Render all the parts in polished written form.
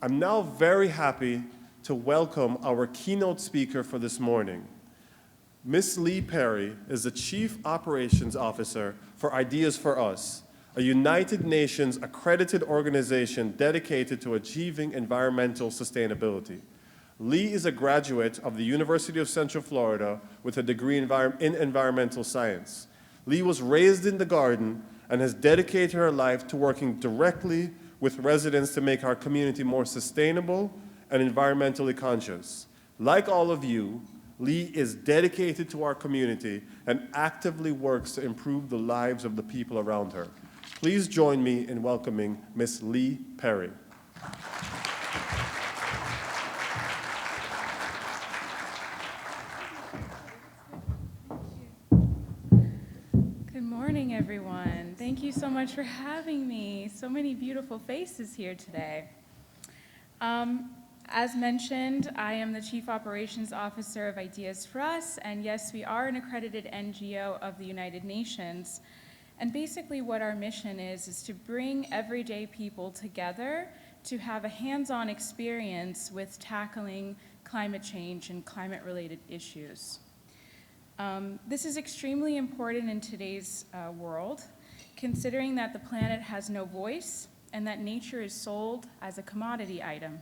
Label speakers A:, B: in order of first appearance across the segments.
A: I'm now very happy to welcome our keynote speaker for this morning. Ms. Lee Perry is the Chief Operations Officer for Ideas for Us, a United Nations accredited organization dedicated to achieving environmental sustainability. Lee is a graduate of the University of Central Florida with a degree in environmental science. Lee was raised in the garden and has dedicated her life to working directly with residents to make our community more sustainable and environmentally conscious. Like all of you, Lee is dedicated to our community and actively works to improve the lives of the people around her. Please join me in welcoming Ms. Lee Perry.
B: Good morning, everyone. Thank you so much for having me. So many beautiful faces here today. As mentioned, I am the Chief Operations Officer of Ideas for Us, and yes, we are an accredited NGO of the United Nations. And basically what our mission is to bring everyday people together to have a hands-on experience with tackling climate change and climate-related issues. This is extremely important in today's world, considering that the planet has no voice and that nature is sold as a commodity item.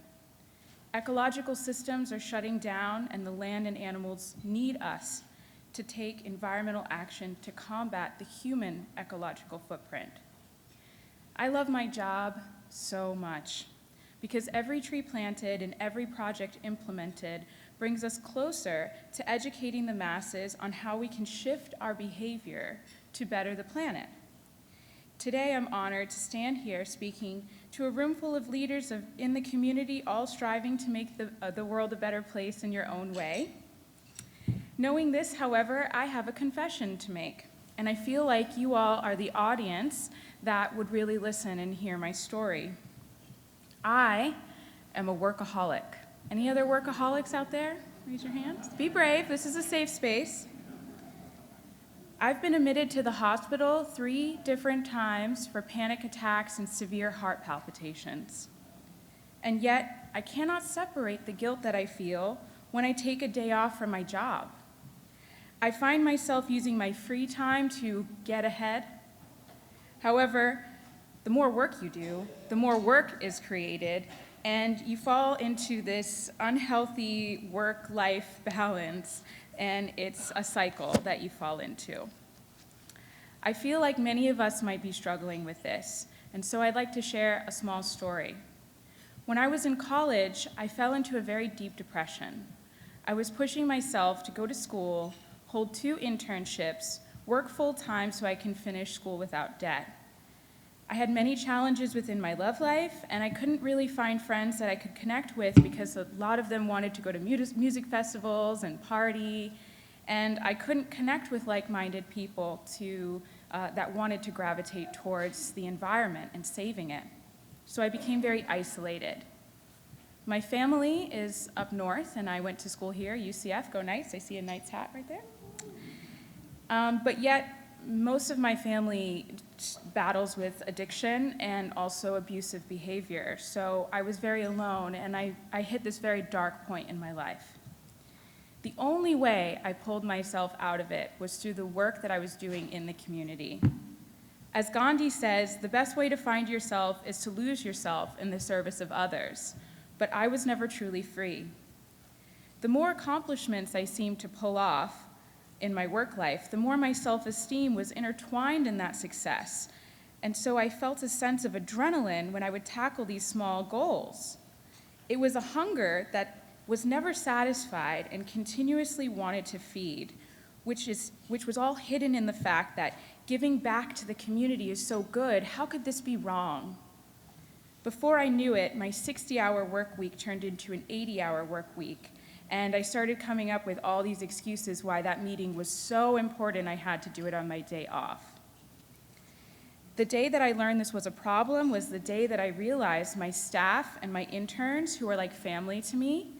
B: Ecological systems are shutting down, and the land and animals need us to take environmental action to combat the human ecological footprint. I love my job so much because every tree planted and every project implemented brings us closer to educating the masses on how we can shift our behavior to better the planet. Today, I'm honored to stand here speaking to a room full of leaders in the community, all striving to make the world a better place in your own way. Knowing this, however, I have a confession to make, and I feel like you all are the audience that would really listen and hear my story. I am a workaholic. Any other workaholics out there? Raise your hands. Be brave. This is a safe space. I've been admitted to the hospital 3 different times for panic attacks and severe heart palpitations. And yet, I cannot separate the guilt that I feel when I take a day off from my job. I find myself using my free time to get ahead. However, the more work you do, the more work is created, and you fall into this unhealthy work-life balance, and it's a cycle that you fall into. I feel like many of us might be struggling with this, and so I'd like to share a small story. When I was in college, I fell into a very deep depression. I was pushing myself to go to school, hold 2 internships, work full-time so I can finish school without debt. I had many challenges within my love life, and I couldn't really find friends that I could connect with because a lot of them wanted to go to music festivals and party, and I couldn't connect with like-minded people that wanted to gravitate towards the environment and saving it. So I became very isolated. My family is up north, and I went to school here, UCF, go Knights. I see a Knights hat right there. But yet, most of my family battles with addiction and also abusive behavior. So I was very alone, and I hit this very dark point in my life. The only way I pulled myself out of it was through the work that I was doing in the community. As Gandhi says, the best way to find yourself is to lose yourself in the service of others. But I was never truly free. The more accomplishments I seemed to pull off in my work life, the more my self-esteem was intertwined in that success. And so I felt a sense of adrenaline when I would tackle these small goals. It was a hunger that was never satisfied and continuously wanted to feed, which was all hidden in the fact that giving back to the community is so good. How could this be wrong? Before I knew it, my 60-hour work week turned into an 80-hour work week, and I started coming up with all these excuses why that meeting was so important I had to do it on my day off. The day that I learned this was a problem was the day that I realized my staff and my interns, who are like family to me,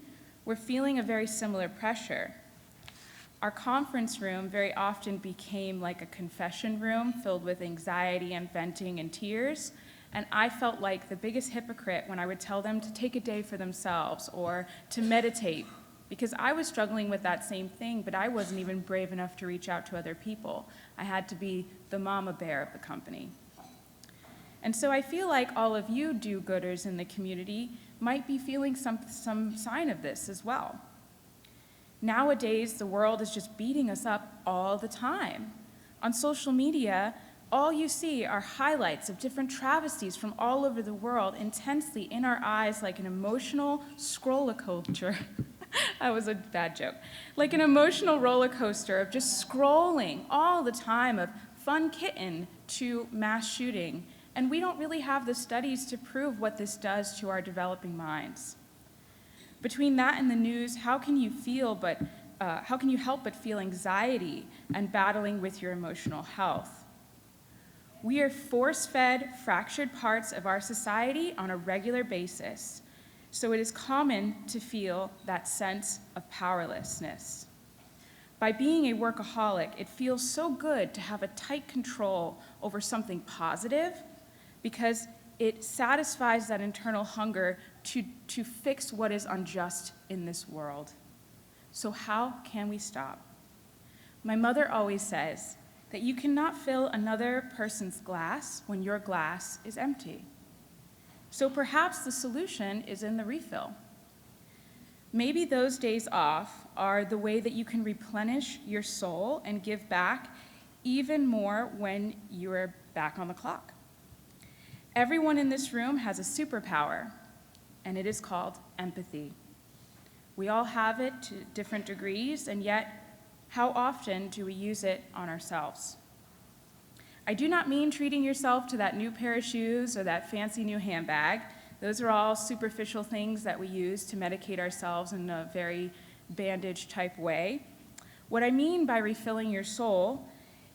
B: were feeling a very similar pressure. Our conference room very often became like a confession room filled with anxiety and venting and tears, and I felt like the biggest hypocrite when I would tell them to take a day for themselves or to meditate, because I was struggling with that same thing, but I wasn't even brave enough to reach out to other people. I had to be the mama bear of the company. And so I feel like all of you do-gooders in the community might be feeling some sign of this as well. Nowadays, the world is just beating us up all the time. On social media, all you see are highlights of different travesties from all over the world, intensely in our eyes like an emotional roller coaster. That was a bad joke. Like an emotional roller coaster of just scrolling all the time, of fun kitten to mass shooting. And we don't really have the studies to prove what this does to our developing minds. Between that and the news, how can you help but feel anxiety and battling with your emotional health? We are force-fed, fractured parts of our society on a regular basis, so it is common to feel that sense of powerlessness. By being a workaholic, it feels so good to have a tight control over something positive, because it satisfies that internal hunger to fix what is unjust in this world. So how can we stop? My mother always says that you cannot fill another person's glass when your glass is empty. So perhaps the solution is in the refill. Maybe those days off are the way that you can replenish your soul and give back even more when you are back on the clock. Everyone in this room has a superpower, and it is called empathy. We all have it to different degrees, and yet, how often do we use it on ourselves? I do not mean treating yourself to that new pair of shoes or that fancy new handbag. Those are all superficial things that we use to medicate ourselves in a very bandage-type way. What I mean by refilling your soul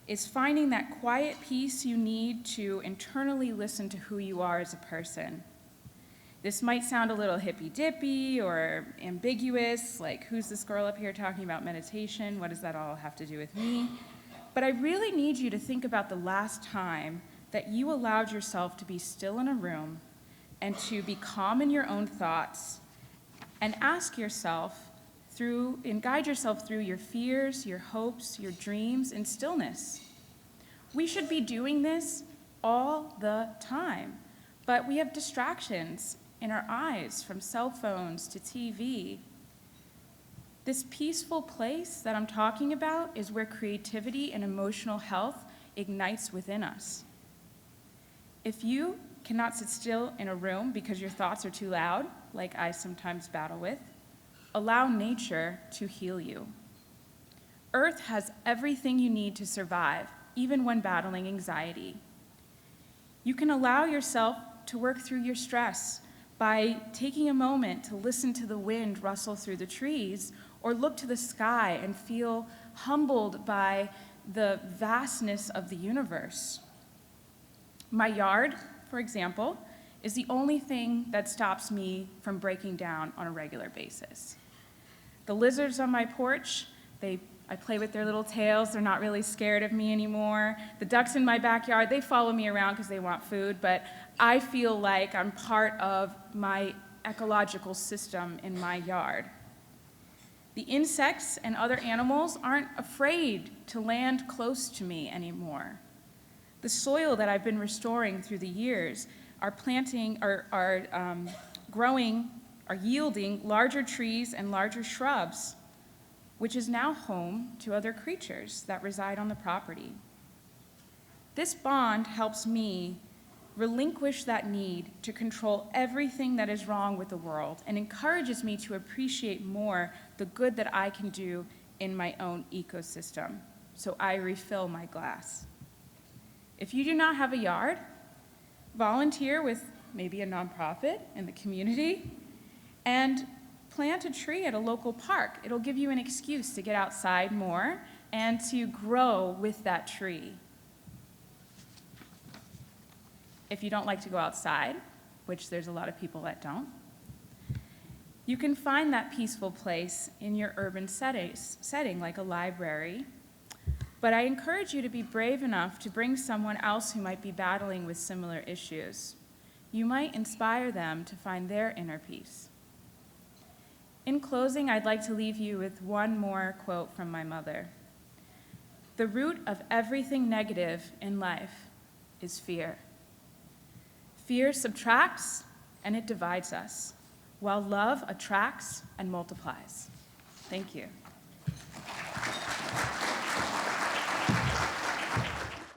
B: is finding that quiet peace you need to internally listen to who you are as a person. This might sound a little hippy-dippy or ambiguous, like who's this girl up here talking about meditation? What does that all have to do with me? But I really need you to think about the last time that you allowed yourself to be still in a room and to be calm in your own thoughts and ask yourself and guide yourself through your fears, your hopes, your dreams in stillness. We should be doing this all the time, but we have distractions in our eyes, from cell phones to TV. This peaceful place that I'm talking about is where creativity and emotional health ignites within us. If you cannot sit still in a room because your thoughts are too loud, like I sometimes battle with, allow nature to heal you. Earth has everything you need to survive, even when battling anxiety. You can allow yourself to work through your stress by taking a moment to listen to the wind rustle through the trees, or look to the sky and feel humbled by the vastness of the universe. My yard, for example, is the only thing that stops me from breaking down on a regular basis. The lizards on my porch, I play with their little tails. They're not really scared of me anymore. The ducks in my backyard, they follow me around because they want food, but I feel like I'm part of my ecological system in my yard. The insects and other animals aren't afraid to land close to me anymore. The soil that I've been restoring through the years are yielding larger trees and larger shrubs, which is now home to other creatures that reside on the property. This bond helps me relinquish that need to control everything that is wrong with the world and encourages me to appreciate more the good that I can do in my own ecosystem. So I refill my glass. If you do not have a yard, volunteer with maybe a nonprofit in the community and plant a tree at a local park. It'll give you an excuse to get outside more and to grow with that tree. If you don't like to go outside, which there's a lot of people that don't, you can find that peaceful place in your urban setting like a library. But I encourage you to be brave enough to bring someone else who might be battling with similar issues. you might inspire them to find their inner peace. In closing, I'd like to leave you with one more quote from my mother. "The root of everything negative in life is fear. Fear subtracts and it divides us, while love attracts and multiplies." Thank you.